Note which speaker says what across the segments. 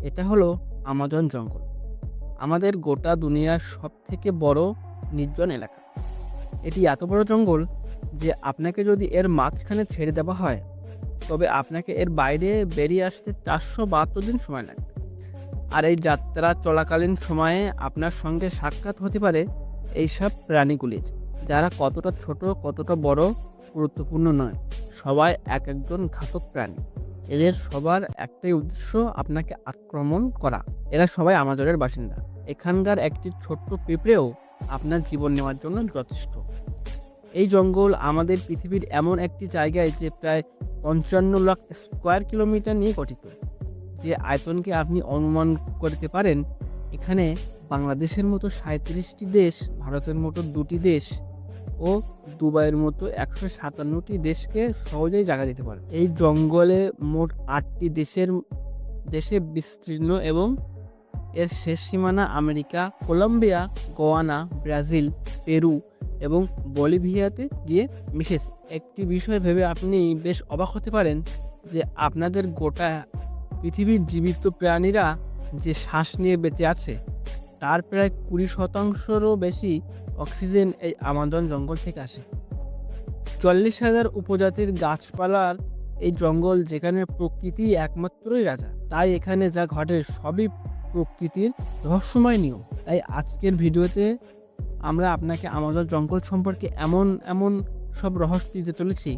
Speaker 1: এটা হলো আমাজন জঙ্গল। আমাদের গোটা দুনিয়ার সবথেকে বড় নির্জন এলাকা। এটি এত বড় জঙ্গল যে আপনাকে যদি এর মাঝখানে ছেড়ে দেওয়া হয়, তবে আপনাকে এর বাইরে বেরিয়ে আসতে 472 দিন সময় লাগবে। আর এই যাত্রা চলাকালীন সময়ে আপনার সঙ্গে সাক্ষাৎ হতে পারে এইসব প্রাণীগুলির, যারা কতটা ছোট, কতটা বড় গুরুত্বপূর্ণ নয়। সবাই এক একজন ঘাতক প্রাণী। এদের সবার একটাই উদ্দেশ্য, আপনাকে আক্রমণ করা। এরা সবাই আমাজনের বাসিন্দা। এখানকার একটি ছোট্ট পিঁপড়েও আপনার জীবন নেওয়ার জন্য যথেষ্ট। এই জঙ্গল আমাদের পৃথিবীর এমন একটি জায়গায় যে প্রায় 55 লাখ স্কোয়ার কিলোমিটার নিয়ে গঠিত। যে আয়তনকে আপনি অনুমান করতে পারেন, এখানে বাংলাদেশের মতো 37টি দেশ, ভারতের মতো 2টি দেশ ও দুবাইয়ের মতো 157টি দেশকে সহজেই জায়গা দিতে পারে। এই জঙ্গলে মোট 8টি দেশে বিস্তীর্ণ এবং এর শেষ সীমানা আমেরিকা, কলম্বিয়া, গোয়ানা, ব্রাজিল, পেরু এবং বলিভিয়াতে গিয়ে মিশেছে। একটি বিষয় ভেবে আপনি বেশ অবাক হতে পারেন যে আপনাদের গোটা পৃথিবীর জীবিত প্রাণীরা যে শ্বাস নিয়ে বেঁচে আছে, তার প্রায় 20%রও বেশি অক্সিজেন এই আমাজন জঙ্গল থেকে আসে। 40,000 উপজাতির গাছপালার এই জঙ্গল, যেখানে প্রকৃতি একমাত্রই রাজা, তাই এখানে যা ঘটে সবই প্রকৃতির রহস্যময় নিয়ম। তাই আজকের ভিডিওতে আমরা আপনাকে আমাজন জঙ্গল সম্পর্কে এমন সব রহস্য দিতে চলেছি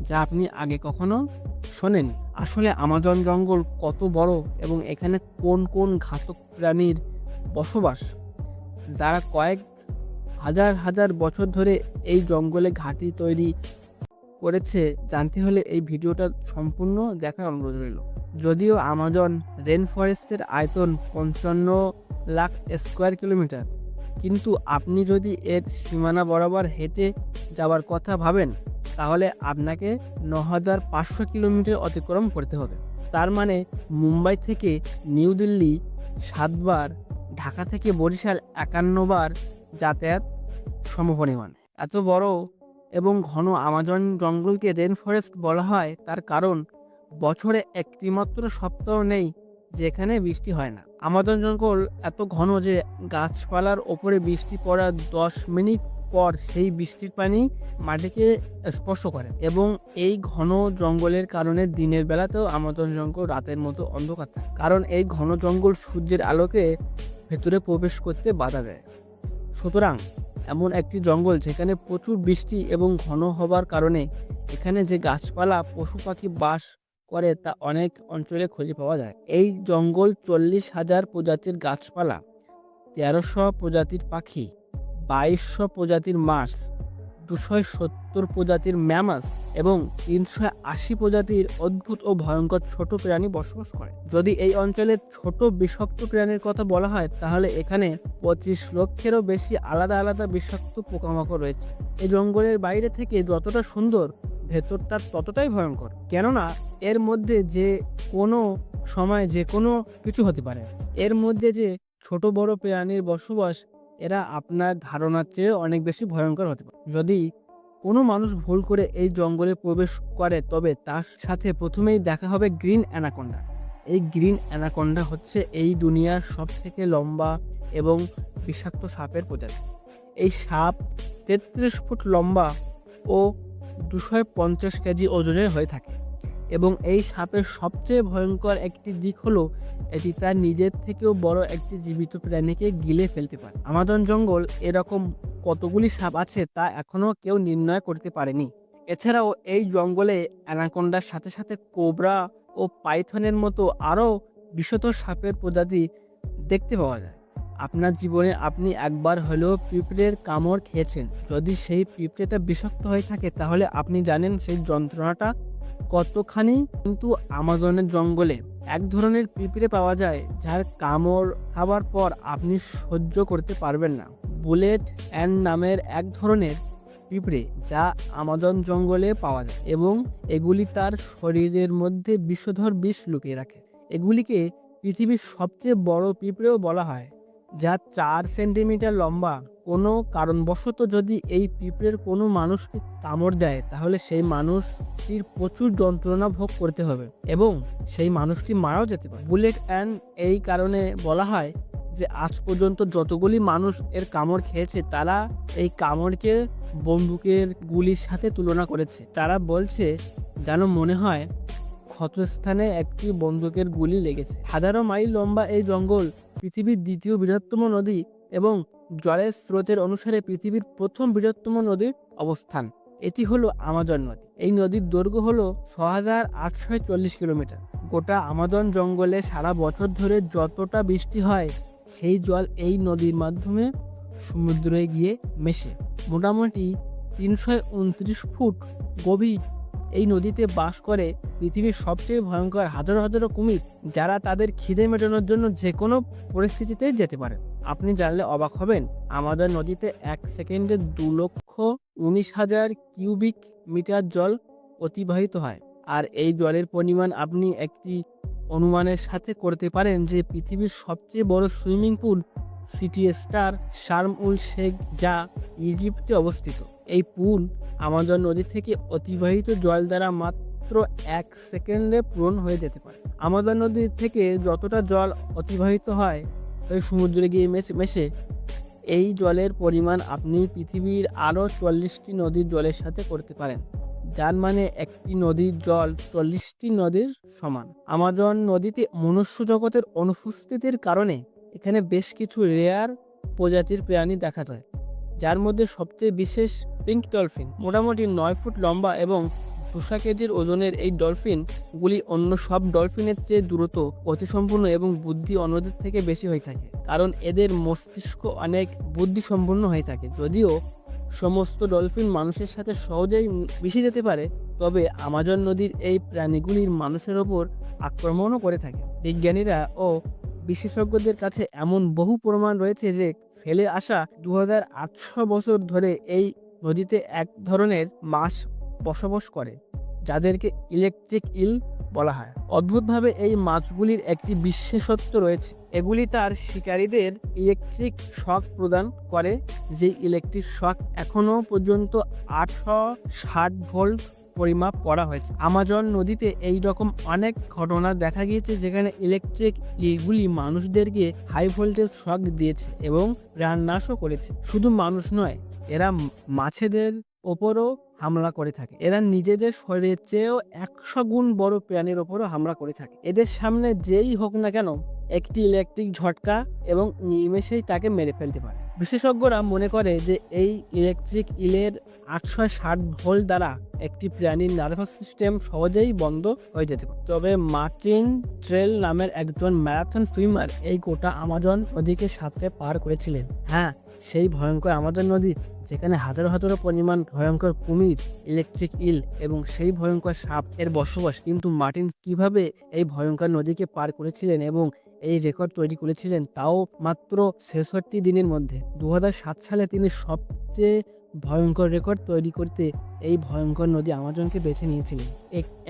Speaker 1: যা আপনি আগে কখনো শোনেননি। আসলে আমাজন জঙ্গল কত বড় এবং এখানে কোন কোন ঘাতক প্রাণীর বসবাস, যারা কয়েক হাজার বছর ধরে এই জঙ্গলে ঘাঁটি তৈরি করেছে, জানতে হলে এই ভিডিওটা সম্পূর্ণ দেখার অনুরোধ রইল। যদিও আমাজন রেন ফরেস্টের আয়তন 55 লাখ স্কোয়ার কিলোমিটার, কিন্তু আপনি যদি এর সীমানা বরাবর হেঁটে যাওয়ার কথা ভাবেন, তাহলে আপনাকে 9,500 কিলোমিটার অতিক্রম করতে হবে। তার মানে মুম্বাই থেকে নিউ দিল্লি 7 বার, ঢাকা থেকে বরিশাল 51 বার যাতায়াত সমপরিমাণ। এত বড় এবং ঘন আমাজন জঙ্গলকে রেন ফরেস্ট বলা হয়, তার কারণ বছরে একটিমাত্র সপ্তাহ নেই যেখানে বৃষ্টি হয় না। আমাজন জঙ্গল এত ঘন যে গাছপালার ওপরে বৃষ্টি পড়ার 10 মিনিট পর সেই বৃষ্টির পানি মাটিকে স্পর্শ করে। এবং এই ঘন জঙ্গলের কারণে দিনের বেলাতেও আমাজন জঙ্গল রাতের মতো অন্ধকার থাকে, কারণ এই ঘন জঙ্গল সূর্যের আলোকে ভেতরে প্রবেশ করতে বাধা দেয়। সুতরাং এমন একটি জঙ্গল যেখানে প্রচুর বৃষ্টি এবং ঘন হবার কারণে এখানে যে গাছপালা, পশু পাখি বাস করে তা অনেক অঞ্চলে খুঁজে পাওয়া যায়। এই জঙ্গল 40,000 প্রজাতির গাছপালা, 1300 প্রজাতির পাখি, 2200 প্রজাতির মাছ, 270 প্রজাতির ম্যামাস এবং 380 প্রজাতির অদ্ভুত ও ভয়ঙ্কর ছোট প্রাণী বসবাস করে। যদি এই অঞ্চলের ছোট বিষাক্ত প্রাণীর কথা বলা হয়, তাহলে এখানে 25 লক্ষেরও বেশি আলাদা বিষাক্ত পোকামাকড় রয়েছে। এই জঙ্গলের বাইরে থেকে যতটা সুন্দর, ভেতরটা ততটাই ভয়ঙ্কর, কেননা এর মধ্যে যে কোনো সময় যে কোনো কিছু হতে পারে। এর মধ্যে যে ছোট বড় প্রাণীর বসবাস, এরা আপনার ধারণার চেয়ে অনেক বেশি ভয়ঙ্কর হতে পারে। যদি কোনো মানুষ ভুল করে এই জঙ্গলে প্রবেশ করে, তবে তার সাথে প্রথমেই দেখা হবে গ্রিন অ্যানাকোন্ডা। এই গ্রিন অ্যানাকোন্ডা হচ্ছে এই দুনিয়ার সবথেকে লম্বা এবং বিষাক্ত সাপের প্রজাতি। এই সাপ 33 ফুট লম্বা ও 250 কেজি ওজনের হয়ে থাকে। এবং এই সাপের সবচেয়ে ভয়ঙ্কর একটি দিক হলো এটি তার নিজের থেকেও বড় একটি জীবিত প্রাণীকে গিলে ফেলতে পারে। আমাজন জঙ্গল এরকম কতগুলি সাপ আছে তা এখনও কেউ নির্ণয় করতে পারেনি। এছাড়াও এই জঙ্গলে অ্যানাকোন্ডার সাথে সাথে কোবরা ও পাইথনের মতো আরও বিষধর সাপের প্রজাতি দেখতে পাওয়া যায়। আপনার জীবনে আপনি একবার হলেও পিঁপড়ের কামড় খেয়েছেন। যদি সেই পিঁপড়েটা বিষাক্ত হয়ে থাকে, তাহলে আপনি জানেন সেই যন্ত্রণাটা কতখানি। কিন্তু আমাজনের জঙ্গলে এক ধরনের পিঁপড়ে পাওয়া যায় যার কামড় খাবার পর আপনি সহ্য করতে পারবেন না। বুলেট অ্যান্ড নামের এক ধরনের পিঁপড়ে, যা আমাজন জঙ্গলে পাওয়া যায় এবং এগুলি তার শরীরের মধ্যে বিষধর বিষ লুকিয়ে রাখে। এগুলিকে পৃথিবীর সবচেয়ে বড় পিঁপড়েও বলা হয়, যা 4 সেন্টিমিটার লম্বা, কোনো কারণবশত যদি এই পিঁপড়ের কোনো মানুষকে কামড় দেয় তাহলে সেই মানুষটির প্রচুর যন্ত্রণা ভোগ করতে হবে এবং সেই মানুষটি মারাও যেতে পারে। বুলেট অ্যান্ড এই কারণে বলা হয় যে আজ পর্যন্ত যতগুলি মানুষ এর কামড় খেয়েছে তারা এই কামড়কে বন্দুকের গুলির সাথে তুলনা করেছে। তারা বলছে যেন মনে হয় ক্ষতস্থানে একটি বন্দুকের গুলি লেগেছে। হাজারো মাইল লম্বা এই জঙ্গল পৃথিবীর দ্বিতীয় বৃহত্তম নদী এবং জলের স্রোতের অনুসারে পৃথিবীর প্রথম বৃহত্তম নদীর অবস্থান। এটি হলো আমাজন নদী। এই নদীর দৈর্ঘ্য হলো ৬,৮৪০ কিলোমিটার। গোটা আমাজন জঙ্গলে সারা বছর ধরে যতটা বৃষ্টি হয় সেই জল এই নদীর মাধ্যমে সমুদ্রে গিয়ে মেশে। মোটামুটি ৩২৯ ফুট গভীর এই নদীতে বাস করে পৃথিবীর সবচেয়ে ভয়ঙ্কর হাজারো হাজারো কুমির, যারা তাদের খিদে মেটানোর জন্য যে কোনো পরিস্থিতিতে যেতে পারে। আপনি জানলে অবাক হবেন, আমাদের নদীতে ১ সেকেন্ডে ২,১৯,০০০ কিউবিক মিটার জল অতিবাহিত হয়। আর এই জলের পরিমাণ আপনি একটি অনুমানের সাথে করতে পারেন যে পৃথিবীর সবচেয়ে বড় swimming pool city star Sharm el Sheikh, যা ইজিপ্টে অবস্থিত। এই পুল আমাজন নদী থেকে অতিবাহিত জল দ্বারা মাত্র ১ সেকেন্ডে পূরণ হয়ে যেতে পারে। আমাজন নদী থেকে যতটা জল অতিবাহিত হয় ওই সমুদ্রে গিয়ে মেশে এই জলের পরিমাণ আপনি পৃথিবীর আরও ৪০টি নদীর জলের সাথে করতে পারেন, যার মানে একটি নদীর জল ৪০টি নদীর সমান। আমাজন নদীতে মনুষ্য জগতের অনুপস্থিতির কারণে এখানে বেশ কিছু রেয়ার প্রজাতির প্রাণী দেখা যায়, যার মধ্যে সবচেয়ে বিশেষ পিঙ্ক ডলফিন। মোটামুটি ৯ ফুট লম্বা এবং ২০০ কেজির ওজনের এই ডলফিনগুলি অন্য সব ডলফিনের চেয়ে দ্রুত, গতিসম্পন্ন এবং বুদ্ধি অন্যদের থেকে বেশি হয়ে থাকে, কারণ এদের মস্তিষ্ক অনেক বুদ্ধিসম্পন্ন হয়ে থাকে। যদিও সমস্ত ডলফিন মানুষের সাথে সহজেই মিশে যেতে পারে, তবে আমাজন নদীর এই প্রাণীগুলির মানুষের ওপর আক্রমণও করে থাকে। বিজ্ঞানীরা ও বিশেষজ্ঞদের কাছে এমন বহু প্রমাণ রয়েছে যে ফেলে আসা ২,৮০০ বছর ধরে এই নদীতে এক ধরনের মাছ বসবাস করে, যাদেরকে ইলেকট্রিক ইল বলা হয়। অদ্ভুতভাবে এই মাছগুলির একটি বিশেষত্ব রয়েছে, এগুলি তার শিকারীদের ইলেকট্রিক শক প্রদান করে, যে ইলেকট্রিক শক এখনও পর্যন্ত ৮৬০ ভোল্ট পরিমাপ করা হয়েছে। আমাজন নদীতে এই রকম অনেক ঘটনা দেখা গিয়েছে যেখানে ইলেকট্রিক ইলগুলি মানুষদেরকে হাই ভোল্টেজ শক দিয়েছে এবং প্রাণনাশও করেছে। শুধু মানুষ নয়, এরা মাছেদের ওপরও হামলা করে থাকে। এরা নিজেদের শরীরের চেয়েও ১০০ গুণ বড় প্রাণীর ওপরও হামলা করে থাকে। এদের সামনে যেই হোক না কেন একটি ইলেকট্রিক ঝটকা এবং নিমেষেই তাকে মেরে ফেলতে পারে। বিশেষজ্ঞরা মনে করে যে এই ইলেকট্রিক ইলের ৮৬০ ভোল্ট দ্বারা একটি প্রাণীর নার্ভাস সিস্টেম সহজেই বন্ধ হয়ে যেতে পারে। তবে মার্টিন ট্রেল নামের একজন ম্যারাথন সুইমার এই গোটা আমাজন নদীকে সাঁতরে পার করেছিলেন। হ্যাঁ, সেই ভয়ঙ্কর আমাজন নদী যেখানে হাজারো হাজারো পরিমাণ ভয়ঙ্কর কুমির, ইলেকট্রিক ইল এবং সেই ভয়ঙ্কর সাপ এর বসবাস। কিন্তু মার্টিন কিভাবে এই ভয়ঙ্কর নদীকে পার করেছিলেন এবং এই রেকর্ড তৈরি করেছিলেন তাও মাত্র ৬৬ দিনের মধ্যে। ২০০৭ সালে তিনি সবচেয়ে ভয়ঙ্কর রেকর্ড তৈরি করতে এই ভয়ঙ্কর নদী আমাজনকে বেছে নিয়েছিলেন।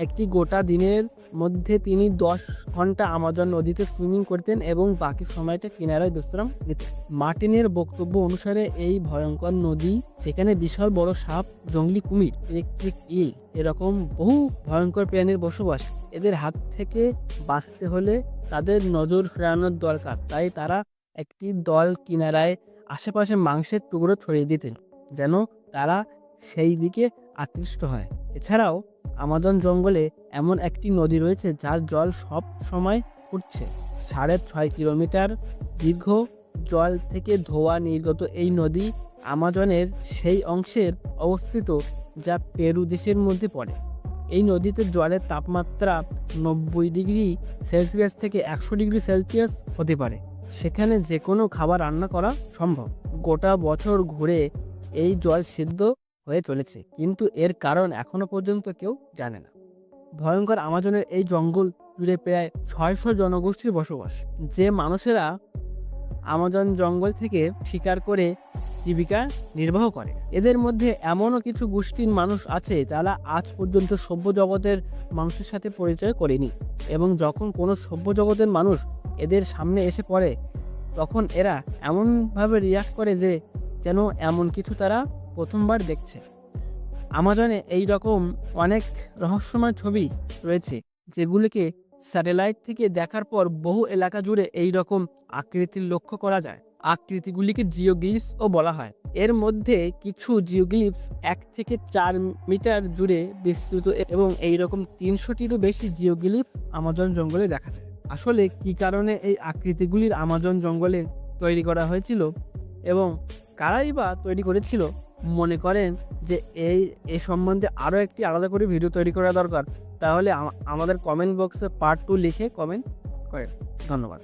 Speaker 1: একটি গোটা দিনের মধ্যে তিনি ১০ ঘন্টা আমাজন নদীতে সুইমিং করতেন এবং বাকি সময়টা কিনারায় বিশ্রাম নিতেন। মার্টিনের বক্তব্য অনুসারে এই ভয়ঙ্কর নদী, যেখানে বিশাল বড় সাপ, জঙ্গলি কুমির, ইলেকট্রিক ইল এরকম বহু ভয়ঙ্কর প্রাণীর বসবাস, এদের হাত থেকে বাঁচতে হলে তাদের নজর ফেরানোর দরকার। তাই তারা একটি দল কিনারায় আশেপাশে মাংসের টুকরো ছড়িয়ে দিতেন যেন তারা সেই দিকে আকৃষ্ট হয়। এছাড়াও আমাজন জঙ্গলে এমন একটি নদী রয়েছে যার জল সব সময় ফুটছে। ৬.৫ কিলোমিটার দীর্ঘ জল থেকে ধোঁয়া নির্গত এই নদী আমাজনের সেই অংশের অবস্থিত যা পেরু দেশের মধ্যে পড়ে। এই নদীতে জলের তাপমাত্রা ৯০ ডিগ্রি সেলসিয়াস থেকে ১০০ ডিগ্রি সেলসিয়াস হতে পারে। সেখানে যে কোনো খাবার রান্না করা সম্ভব। গোটা বছর ঘুরে এই জল সিদ্ধ হয়ে চলেছে, কিন্তু এর কারণ এখনো পর্যন্ত কেউ জানে না। ভয়ঙ্কর আমাজনের এই জঙ্গল জুড়ে প্রায় ৬০০ জনগোষ্ঠীর বসবাস, যে মানুষেরা আমাজন জঙ্গল থেকে শিকার করে জীবিকা নির্বাহ করে। এদের মধ্যে এমনও কিছু গোষ্ঠীর মানুষ আছে যারা আজ পর্যন্ত সভ্য জগতের মানুষের সাথে পরিচয় করেনি, এবং যখন কোনো সভ্য জগতের মানুষ এদের সামনে এসে পড়ে তখন এরা এমনভাবে রিয়াক্ট করে যে যেন এমন কিছু তারা প্রথমবার দেখছে। আমাজনে এই রকম অনেক রহস্যময় ছবি রয়েছে, যেগুলিকে স্যাটেলাইট থেকে দেখার পর বহু এলাকা জুড়ে এই রকম আকৃতির লক্ষ্য করা যায়। আকৃতিগুলিকে জিওগ্লিফসও বলা হয়। এর মধ্যে কিছু জিওগ্লিফস 1 থেকে 4 মিটার জুড়ে বিস্তৃত এবং এই রকম 300টিরও বেশি জিওগ্লিফ আমাজন জঙ্গলে দেখা যায়। আসলে কী কারণে এই আকৃতিগুলির আমাজন জঙ্গলে তৈরি করা হয়েছিল এবং কারাই বা তৈরি করেছিল, মনে করেন যে এ সম্বন্ধে আরও একটি আলাদা করে ভিডিও তৈরি করা দরকার, তাহলে আমাদের কমেন্ট বক্সে পার্ট 2 লিখে কমেন্ট করেন। ধন্যবাদ।